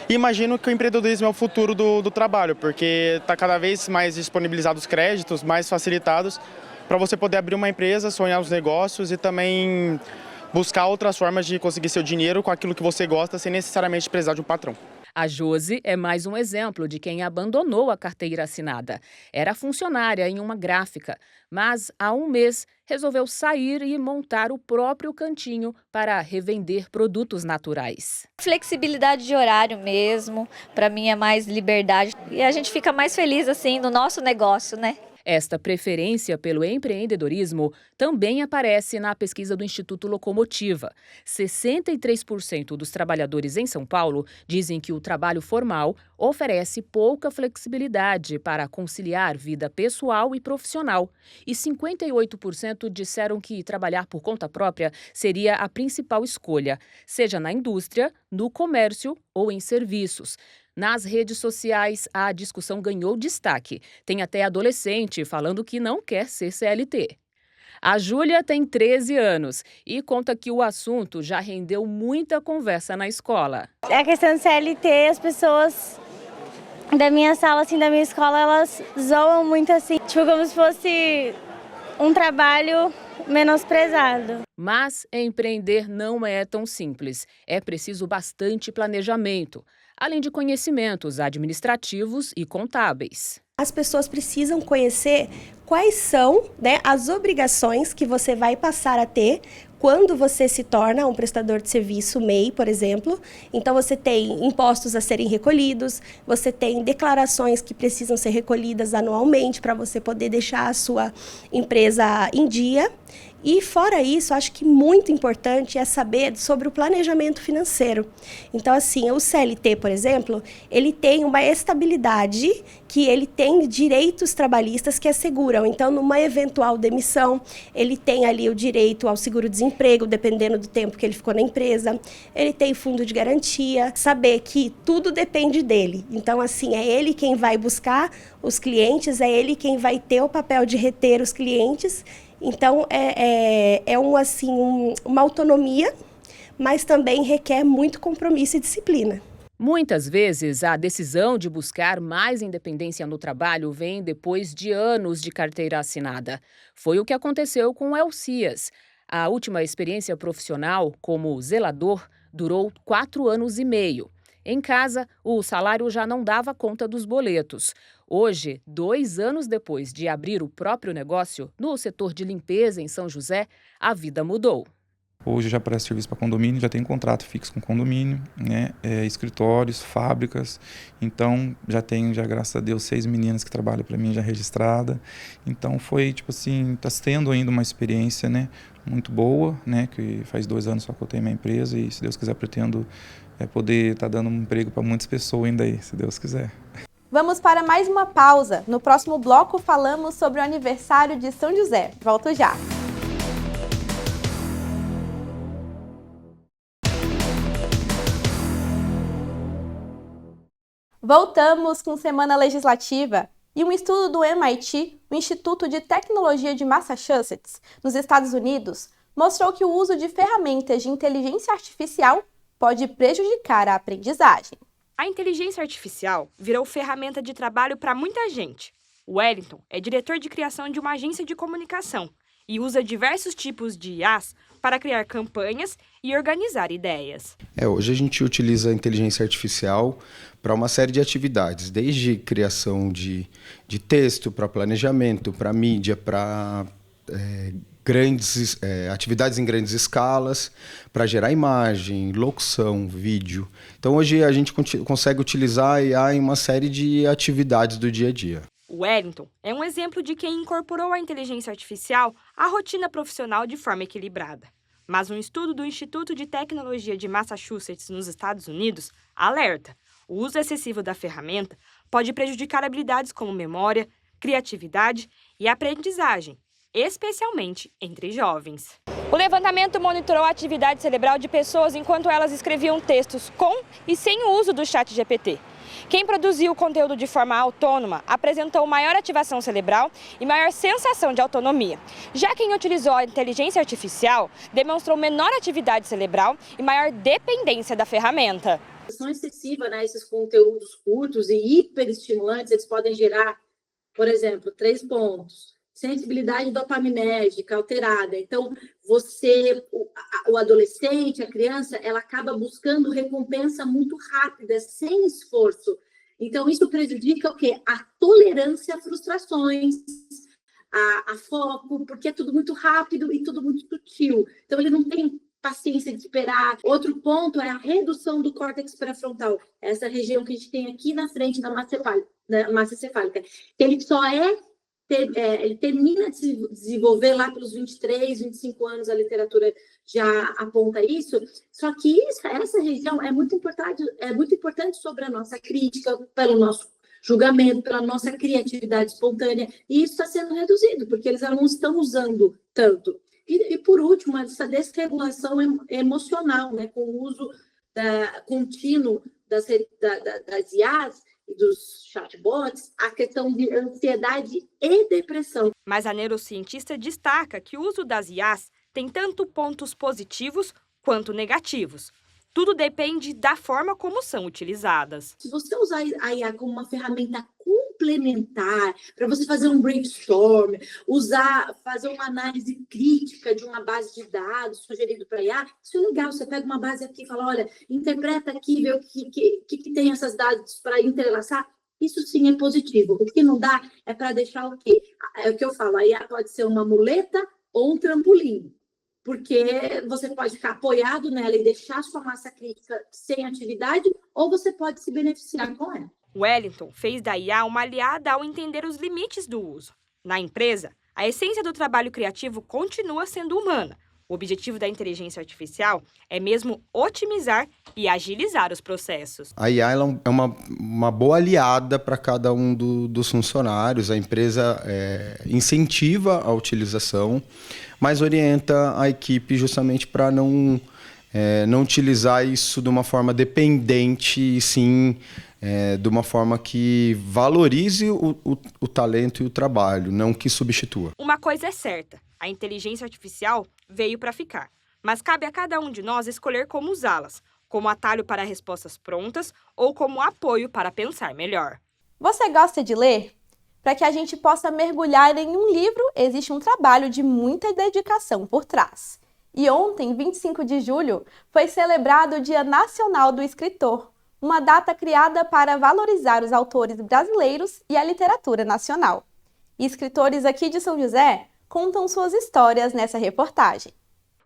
E imagino que o empreendedorismo é o futuro do trabalho, porque está cada vez mais disponibilizados créditos, mais facilitados, para você poder abrir uma empresa, sonhar os negócios e também buscar outras formas de conseguir seu dinheiro com aquilo que você gosta, sem necessariamente precisar de um patrão. A Josi é mais um exemplo de quem abandonou a carteira assinada. Era funcionária em uma gráfica, mas há um mês resolveu sair e montar o próprio cantinho para revender produtos naturais. Flexibilidade de horário mesmo, para mim é mais liberdade e a gente fica mais feliz assim no nosso negócio, né? Esta preferência pelo empreendedorismo também aparece na pesquisa do Instituto Locomotiva. 63% dos trabalhadores em São Paulo dizem que o trabalho formal oferece pouca flexibilidade para conciliar vida pessoal e profissional. E 58% disseram que trabalhar por conta própria seria a principal escolha, seja na indústria, no comércio ou em serviços. Nas redes sociais, a discussão ganhou destaque. Tem até adolescente falando que não quer ser CLT. A Júlia tem 13 anos e conta que o assunto já rendeu muita conversa na escola. A questão do CLT, as pessoas da minha sala, assim, da minha escola, elas zoam muito assim, tipo como se fosse um trabalho menosprezado. Mas empreender não é tão simples. É preciso bastante planejamento, além de conhecimentos administrativos e contábeis. As pessoas precisam conhecer quais são, né, as obrigações que você vai passar a ter quando você se torna um prestador de serviço MEI, por exemplo. Então, você tem impostos a serem recolhidos, você tem declarações que precisam ser recolhidas anualmente para você poder deixar a sua empresa em dia. E fora isso, acho que muito importante é saber sobre o planejamento financeiro. Então, assim, o CLT, por exemplo, ele tem uma estabilidade que ele tem direitos trabalhistas que asseguram. Então, numa eventual demissão, ele tem ali o direito ao seguro-desemprego, dependendo do tempo que ele ficou na empresa. Ele tem fundo de garantia, saber que tudo depende dele. Então, assim, é ele quem vai buscar os clientes, é ele quem vai ter o papel de reter os clientes. Então, uma autonomia, mas também requer muito compromisso e disciplina. Muitas vezes, a decisão de buscar mais independência no trabalho vem depois de anos de carteira assinada. Foi o que aconteceu com Elcias. A última experiência profissional como zelador durou 4 anos e meio. Em casa, o salário já não dava conta dos boletos. Hoje, 2 anos depois de abrir o próprio negócio, no setor de limpeza em São José, a vida mudou. Hoje eu já presto serviço para condomínio, já tenho contrato fixo com condomínio, né? Escritórios, fábricas. Então, já tenho, graças a Deus, 6 meninas que trabalham para mim já registrada. Então, foi, tipo assim, está tendo ainda uma experiência, né, muito boa, né? Que faz 2 anos só que eu tenho minha empresa e, se Deus quiser, pretendo poder estar dando um emprego para muitas pessoas ainda aí, se Deus quiser. Vamos para mais uma pausa. No próximo bloco falamos sobre o aniversário de São José. Volto já. Voltamos com Semana Legislativa e um estudo do MIT, o Instituto de Tecnologia de Massachusetts, nos Estados Unidos, mostrou que o uso de ferramentas de inteligência artificial pode prejudicar a aprendizagem. A inteligência artificial virou ferramenta de trabalho para muita gente. O Wellington é diretor de criação de uma agência de comunicação e usa diversos tipos de IAs para criar campanhas e organizar ideias. Hoje a gente utiliza a inteligência artificial para uma série de atividades, desde criação de texto, para planejamento, para mídia, para atividades em grandes escalas para gerar imagem, locução, vídeo. Então hoje a gente consegue utilizar a IA em uma série de atividades do dia a dia. O Wellington é um exemplo de quem incorporou a inteligência artificial à rotina profissional de forma equilibrada. Mas um estudo do Instituto de Tecnologia de Massachusetts, nos Estados Unidos, alerta: o uso excessivo da ferramenta pode prejudicar habilidades como memória, criatividade e aprendizagem, especialmente entre jovens. O levantamento monitorou a atividade cerebral de pessoas enquanto elas escreviam textos com e sem o uso do ChatGPT. Quem produziu o conteúdo de forma autônoma apresentou maior ativação cerebral e maior sensação de autonomia. Já quem utilizou a inteligência artificial demonstrou menor atividade cerebral e maior dependência da ferramenta. A exposição excessiva, né, esses conteúdos curtos e hiperestimulantes, eles podem gerar, por exemplo, 3 pontos. Sensibilidade dopaminérgica alterada. Então, o adolescente, a criança, ela acaba buscando recompensa muito rápida, sem esforço. Então, isso prejudica o quê? A tolerância a frustrações, a foco, porque é tudo muito rápido e tudo muito sutil. Então, ele não tem paciência de esperar. Outro ponto é a redução do córtex pré-frontal, essa região que a gente tem aqui na frente da massa encefálica. Ele só ele termina de se desenvolver lá pelos 23, 25 anos, a literatura já aponta isso, só que essa região é muito importante sobre a nossa crítica, pelo nosso julgamento, pela nossa criatividade espontânea, e isso está sendo reduzido, porque eles não estão usando tanto. E por último, essa desregulação emocional, né, com o uso contínuo das IAs, e dos chatbots, a questão de ansiedade e depressão. Mas a neurocientista destaca que o uso das IAs tem tanto pontos positivos quanto negativos. Tudo depende da forma como são utilizadas. Se você usar a IA como uma ferramenta complementar, para você fazer um brainstorm, fazer uma análise crítica de uma base de dados sugerido para a IA, isso é legal. Você pega uma base aqui e fala, olha, interpreta aqui, vê o que tem essas dados para entrelaçar. Isso sim é positivo. O que não dá é para deixar o quê? É o que eu falo, a IA pode ser uma muleta ou um trampolim. Porque você pode ficar apoiado nela e deixar sua massa crítica sem atividade, ou você pode se beneficiar com ela. Wellington fez da IA uma aliada ao entender os limites do uso. Na empresa, a essência do trabalho criativo continua sendo humana. O objetivo da inteligência artificial é mesmo otimizar e agilizar os processos. A IA é uma boa aliada para cada um dos funcionários. A empresa incentiva a utilização, mas orienta a equipe justamente para não utilizar isso de uma forma dependente, e sim de uma forma que valorize o talento e o trabalho, não que substitua. Uma coisa é certa, a inteligência artificial veio para ficar, mas cabe a cada um de nós escolher como usá-las, como atalho para respostas prontas ou como apoio para pensar melhor. Você gosta de ler? Para que a gente possa mergulhar em um livro, existe um trabalho de muita dedicação por trás. E ontem, 25 de julho, foi celebrado o Dia Nacional do Escritor, uma data criada para valorizar os autores brasileiros e a literatura nacional. E escritores aqui de São José contam suas histórias nessa reportagem.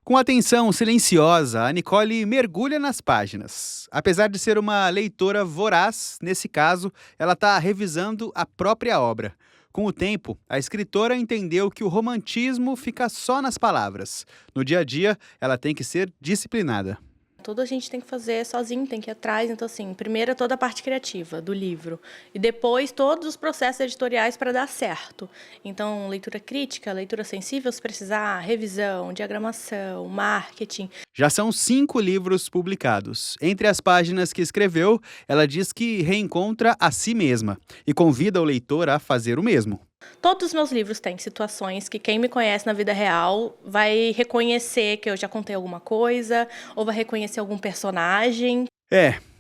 Com atenção silenciosa, a Nicole mergulha nas páginas. Apesar de ser uma leitora voraz, nesse caso, ela está revisando a própria obra. Com o tempo, a escritora entendeu que o romantismo fica só nas palavras. No dia a dia, ela tem que ser disciplinada. Tudo a gente tem que fazer sozinho, tem que ir atrás. Então, assim, primeiro toda a parte criativa do livro. E depois todos os processos editoriais para dar certo. Então, leitura crítica, leitura sensível, se precisar, revisão, diagramação, marketing. Já são 5 livros publicados. Entre as páginas que escreveu, ela diz que reencontra a si mesma e convida o leitor a fazer o mesmo. Todos os meus livros têm situações que quem me conhece na vida real vai reconhecer que eu já contei alguma coisa, ou vai reconhecer algum personagem.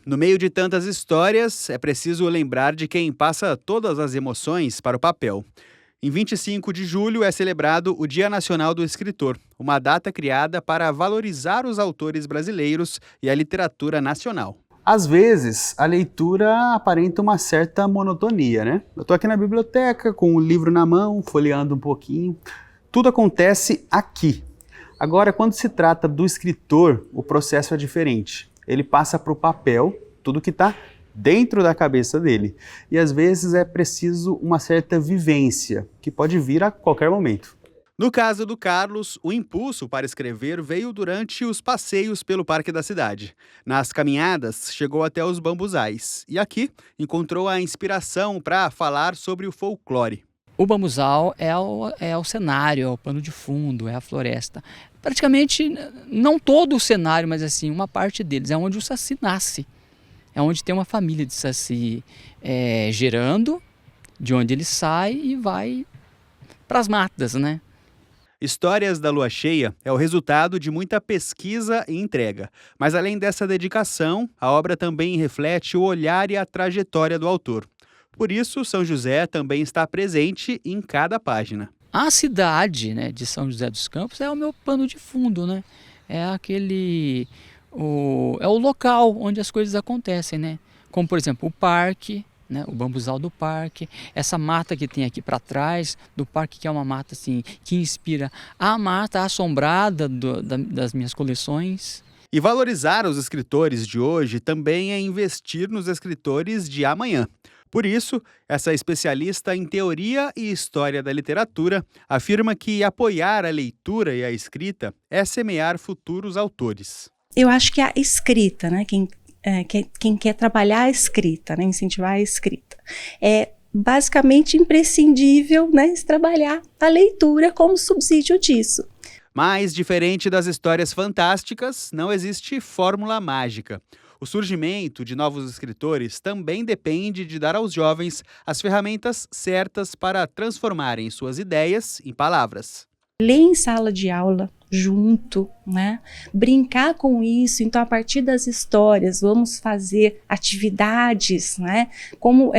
No meio de tantas histórias, é preciso lembrar de quem passa todas as emoções para o papel. Em 25 de julho é celebrado o Dia Nacional do Escritor, uma data criada para valorizar os autores brasileiros e a literatura nacional. Às vezes, a leitura aparenta uma certa monotonia, né? Eu tô aqui na biblioteca, com o livro na mão, folheando um pouquinho. tudo acontece aqui. Agora, quando se trata do escritor, o processo é diferente. Ele passa para o papel tudo que está dentro da cabeça dele. E às vezes é preciso uma certa vivência, que pode vir a qualquer momento. No caso do Carlos, o impulso para escrever veio durante os passeios pelo parque da cidade. Nas caminhadas, chegou até os bambuzais e aqui encontrou a inspiração para falar sobre o folclore. O bambuzal é o cenário, é o pano de fundo, é a floresta. Praticamente, não todo o cenário, mas assim, uma parte deles. É onde o saci nasce. É onde tem uma família de saci gerando, de onde ele sai e vai para as matas, né? Histórias da Lua Cheia é o resultado de muita pesquisa e entrega. Mas além dessa dedicação, a obra também reflete o olhar e a trajetória do autor. Por isso, São José também está presente em cada página. A cidade, né, de São José dos Campos é o meu pano de fundo, né? É o local onde as coisas acontecem, né? Como, por exemplo, o parque, né, o bambuzal do parque, essa mata que tem aqui para trás do parque, que é uma mata assim, que inspira a mata assombrada das minhas coleções. E valorizar os escritores de hoje também é investir nos escritores de amanhã. Por isso, essa especialista em teoria e história da literatura afirma que apoiar a leitura e a escrita é semear futuros autores. Eu acho que a escrita, né, quem quer trabalhar a escrita, né, incentivar a escrita, é basicamente imprescindível, né, trabalhar a leitura como subsídio disso. Mas, diferente das histórias fantásticas, não existe fórmula mágica. O surgimento de novos escritores também depende de dar aos jovens as ferramentas certas para transformarem suas ideias em palavras. Ler em sala de aula, junto, né? Brincar com isso. Então, a partir das histórias, vamos fazer atividades, né? Como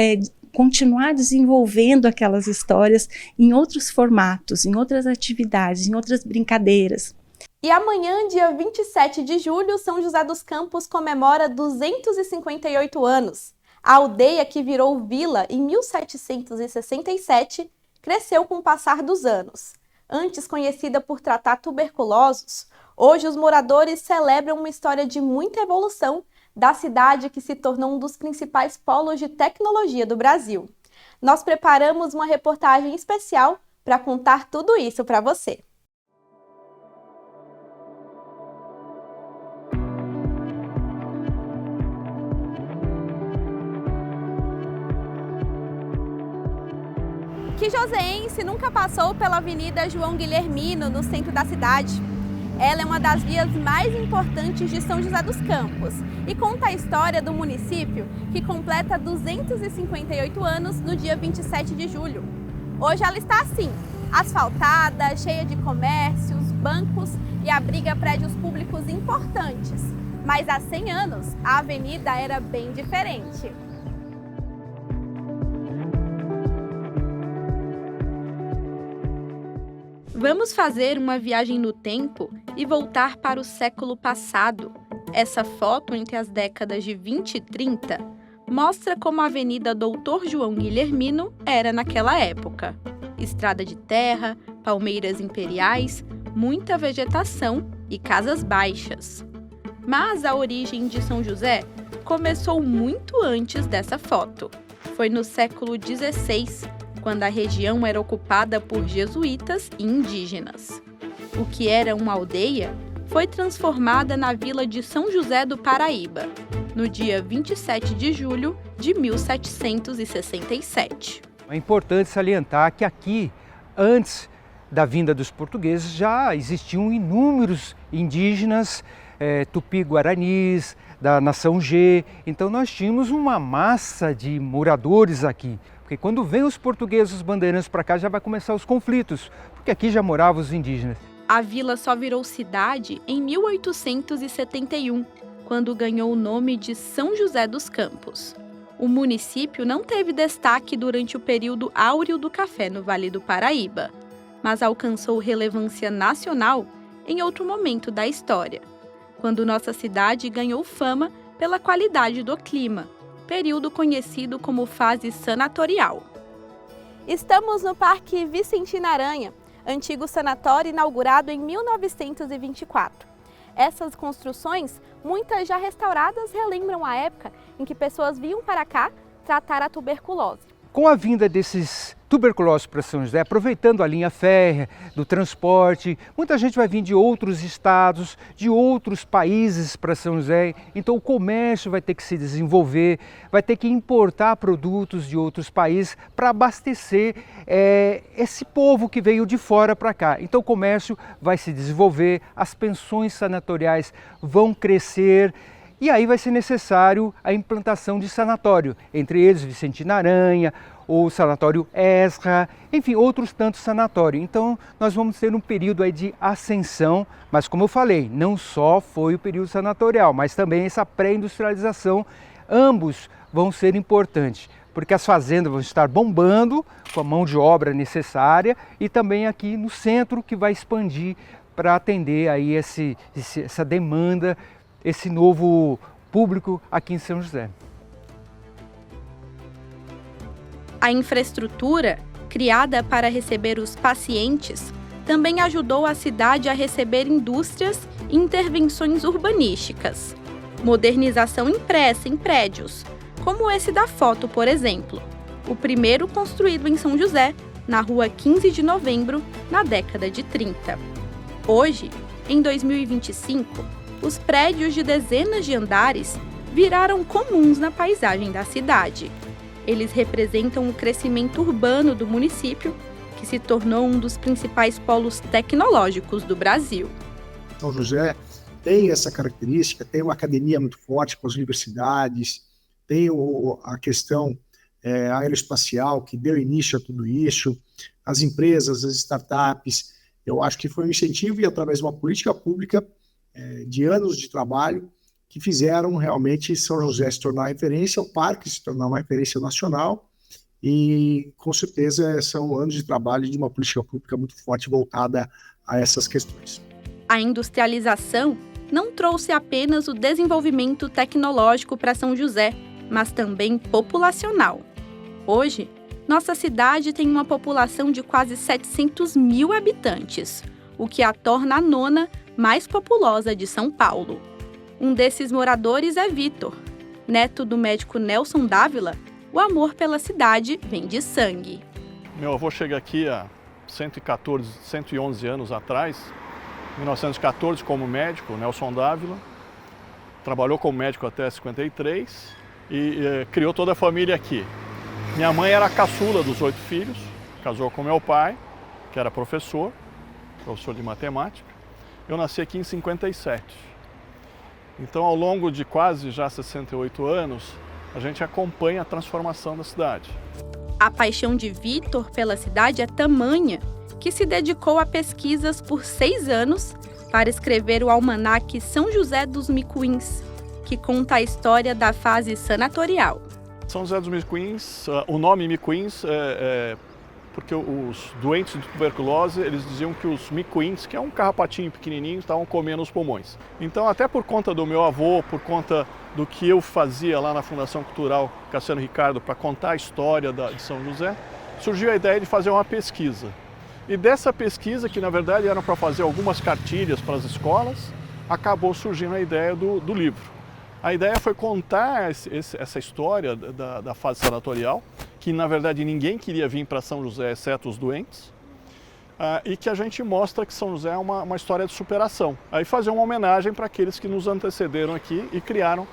continuar desenvolvendo aquelas histórias em outros formatos, em outras atividades, em outras brincadeiras. E amanhã, dia 27 de julho, São José dos Campos comemora 258 anos. A aldeia, que virou vila em 1767, cresceu com o passar dos anos. Antes conhecida por tratar tuberculosos, hoje os moradores celebram uma história de muita evolução da cidade, que se tornou um dos principais polos de tecnologia do Brasil. Nós preparamos uma reportagem especial para contar tudo isso para você. Que joseense nunca passou pela Avenida João Guilhermino, no centro da cidade? Ela é uma das vias mais importantes de São José dos Campos e conta a história do município, que completa 258 anos no dia 27 de julho. Hoje ela está assim, asfaltada, cheia de comércios, bancos e abriga prédios públicos importantes. Mas há 100 anos, a avenida era bem diferente. Vamos fazer uma viagem no tempo e voltar para o século passado. Essa foto, entre as décadas de 20 e 30, mostra como a Avenida Doutor João Guilhermino era naquela época. Estrada de terra, palmeiras imperiais, muita vegetação e casas baixas. Mas a origem de São José começou muito antes dessa foto. Foi no século XVI, quando a região era ocupada por jesuítas e indígenas. O que era uma aldeia foi transformada na vila de São José do Paraíba, no dia 27 de julho de 1767. É importante salientar que aqui, antes da vinda dos portugueses, já existiam inúmeros indígenas tupi-guaranis, da nação G. Então nós tínhamos uma massa de moradores aqui. Porque quando vem os portugueses, os bandeirantes para cá, já vai começar os conflitos, porque aqui já moravam os indígenas. A vila só virou cidade em 1871, quando ganhou o nome de São José dos Campos. O município não teve destaque durante o período áureo do café no Vale do Paraíba, mas alcançou relevância nacional em outro momento da história, quando nossa cidade ganhou fama pela qualidade do clima, período conhecido como fase sanatorial. Estamos no Parque Vicentina Aranha. antigo sanatório inaugurado em 1924. Essas construções, muitas já restauradas, relembram a época em que pessoas vinham para cá tratar a tuberculose. Com a vinda desses tuberculosos para São José, aproveitando a linha férrea, do transporte, muita gente vai vir de outros estados, de outros países para São José, então o comércio vai ter que se desenvolver, vai ter que importar produtos de outros países para abastecer esse povo que veio de fora para cá. Então o comércio vai se desenvolver, as pensões sanatoriais vão crescer, e aí vai ser necessário a implantação de sanatório, entre eles Vicentina Aranha, o sanatório Esra, enfim, outros tantos sanatórios. Então nós vamos ter um período aí de ascensão, mas como eu falei, não só foi o período sanatorial, mas também essa pré-industrialização, ambos vão ser importantes, porque as fazendas vão estar bombando com a mão de obra necessária e também aqui no centro que vai expandir para atender aí essa demanda, esse novo público aqui em São José. A infraestrutura, criada para receber os pacientes, também ajudou a cidade a receber indústrias e intervenções urbanísticas. Modernização impressa em prédios, como esse da foto, por exemplo, o primeiro construído em São José, na rua 15 de novembro, na década de 30. Hoje, em 2025, os prédios de dezenas de andares viraram comuns na paisagem da cidade. Eles representam o crescimento urbano do município, que se tornou um dos principais polos tecnológicos do Brasil. São José tem essa característica, tem uma academia muito forte com as universidades, tem a questão aeroespacial que deu início a tudo isso, as empresas, as startups. Eu acho que foi um incentivo e através de uma política pública de anos de trabalho que fizeram realmente São José se tornar referência, o parque se tornar uma referência nacional e, com certeza, são anos de trabalho de uma política pública muito forte voltada a essas questões. A industrialização não trouxe apenas o desenvolvimento tecnológico para São José, mas também populacional. Hoje, nossa cidade tem uma população de quase 700 mil habitantes, o que a torna a nona mais populosa de São Paulo. Um desses moradores é Vitor. Neto do médico Nelson Dávila, o amor pela cidade vem de sangue. Meu avô chega aqui há 111 anos atrás, em 1914 como médico, Nelson Dávila. Trabalhou como médico até 53 e criou toda a família aqui. Minha mãe era a caçula dos 8 filhos, casou com meu pai, que era professor de matemática. Eu nasci aqui em 57. Então, ao longo de quase já 68 anos, a gente acompanha a transformação da cidade. A paixão de Vitor pela cidade é tamanha que se dedicou a pesquisas por 6 anos para escrever o almanaque São José dos Micuins, que conta a história da fase sanatorial. São José dos Micuins, o nome Micuins porque os doentes de tuberculose, eles diziam que os micuins, que é um carrapatinho pequenininho, estavam comendo os pulmões. Então, até por conta do meu avô, por conta do que eu fazia lá na Fundação Cultural Cassiano Ricardo para contar a história de São José, surgiu a ideia de fazer uma pesquisa. E dessa pesquisa, que na verdade era para fazer algumas cartilhas para as escolas, acabou surgindo a ideia do livro. A ideia foi contar essa história da fase sanatorial, que na verdade ninguém queria vir para São José, exceto os doentes, e que a gente mostra que São José é uma história de superação. Aí fazer uma homenagem para aqueles que nos antecederam aqui e criaram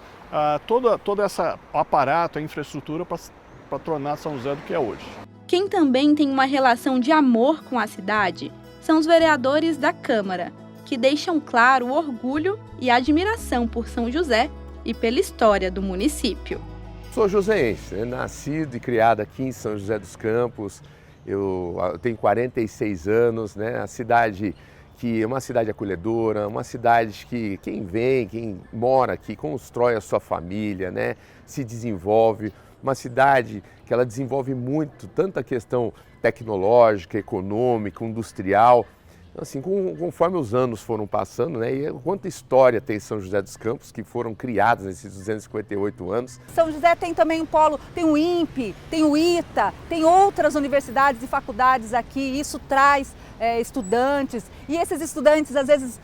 todo esse aparato, a infraestrutura para tornar São José do que é hoje. Quem também tem uma relação de amor com a cidade são os vereadores da Câmara, que deixam claro o orgulho e a admiração por São José e pela história do município. Sou joseense, nascido e criado aqui em São José dos Campos. Eu tenho 46 anos, né? A cidade que é uma cidade acolhedora, uma cidade que quem mora aqui constrói a sua família, né? Se desenvolve. Uma cidade que ela desenvolve muito, tanto a questão tecnológica, econômica, industrial, Assim, conforme os anos foram passando, né, e quanta história tem São José dos Campos, que foram criadas nesses 258 anos. São José tem também um polo, tem o INPE, tem o ITA, tem outras universidades e faculdades aqui, isso traz estudantes, e esses estudantes às vezes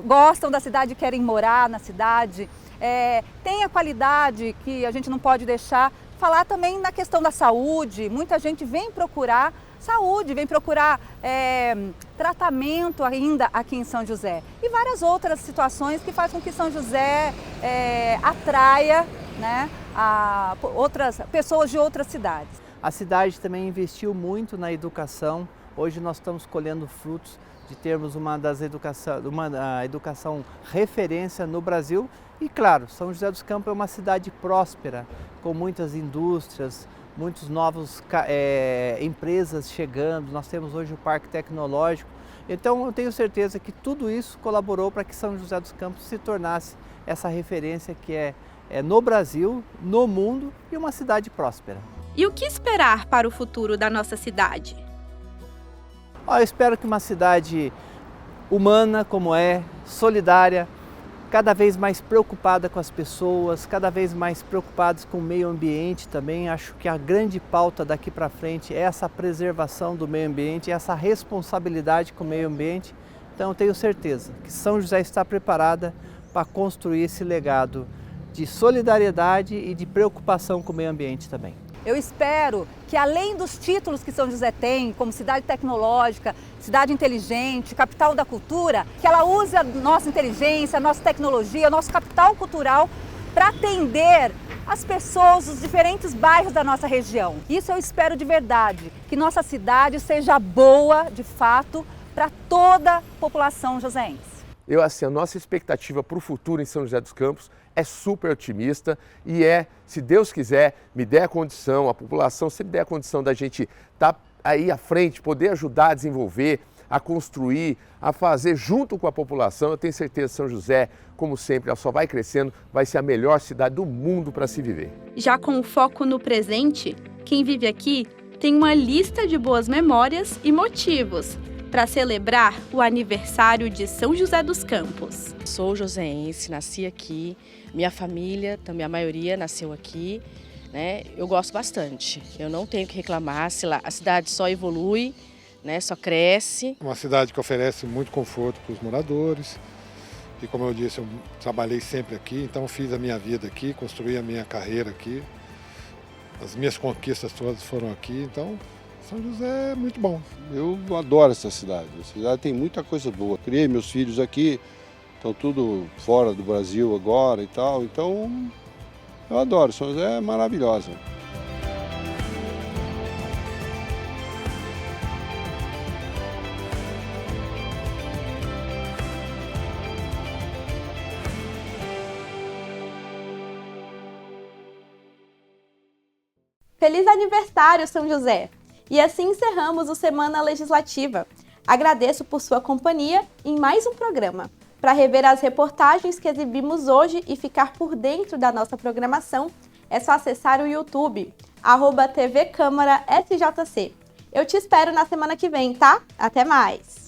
gostam da cidade e querem morar na cidade. Tem a qualidade que a gente não pode deixar, falar também na questão da saúde, muita gente vem procurar saúde, vem procurar tratamento ainda aqui em São José. E várias outras situações que fazem com que São José atraia, né, outras pessoas de outras cidades. A cidade também investiu muito na educação. Hoje nós estamos colhendo frutos de termos uma educação referência no Brasil. E claro, São José dos Campos é uma cidade próspera, com muitas indústrias, muitos novos empresas chegando, nós temos hoje o Parque Tecnológico. Então eu tenho certeza que tudo isso colaborou para que São José dos Campos se tornasse essa referência que é no Brasil, no mundo e uma cidade próspera. E o que esperar para o futuro da nossa cidade? Eu espero que uma cidade humana como solidária, cada vez mais preocupada com as pessoas, cada vez mais preocupados com o meio ambiente também. Acho que a grande pauta daqui para frente é essa preservação do meio ambiente, essa responsabilidade com o meio ambiente. Então eu tenho certeza que São José está preparada para construir esse legado de solidariedade e de preocupação com o meio ambiente também. Eu espero que, além dos títulos que São José tem, como cidade tecnológica, cidade inteligente, capital da cultura, que ela use a nossa inteligência, a nossa tecnologia, o nosso capital cultural para atender as pessoas dos diferentes bairros da nossa região. Isso eu espero de verdade, que nossa cidade seja boa, de fato, para toda a população joseense. A nossa expectativa para o futuro em São José dos Campos é super otimista e se Deus quiser, me der a condição, a população sempre der a condição da gente estar aí à frente, poder ajudar a desenvolver, a construir, a fazer junto com a população. Eu tenho certeza que São José, como sempre, ela só vai crescendo, vai ser a melhor cidade do mundo para se viver. Já com o foco no presente, quem vive aqui tem uma lista de boas memórias e motivos para celebrar o aniversário de São José dos Campos. Sou joseense, nasci aqui, minha família, também a maioria nasceu aqui, né? Eu gosto bastante, eu não tenho que reclamar, a cidade só evolui, né? Só cresce. Uma cidade que oferece muito conforto para os moradores e, como eu disse, eu trabalhei sempre aqui, então fiz a minha vida aqui, construí a minha carreira aqui, as minhas conquistas todas foram aqui, então São José é muito bom. Eu adoro essa cidade. A cidade tem muita coisa boa. Criei meus filhos aqui, estão tudo fora do Brasil agora e tal. Então, eu adoro. São José é maravilhosa. Feliz aniversário, São José! E assim encerramos o Semana Legislativa. Agradeço por sua companhia em mais um programa. Para rever as reportagens que exibimos hoje e ficar por dentro da nossa programação, é só acessar o YouTube, @TV Câmara SJC. Eu te espero na semana que vem, tá? Até mais!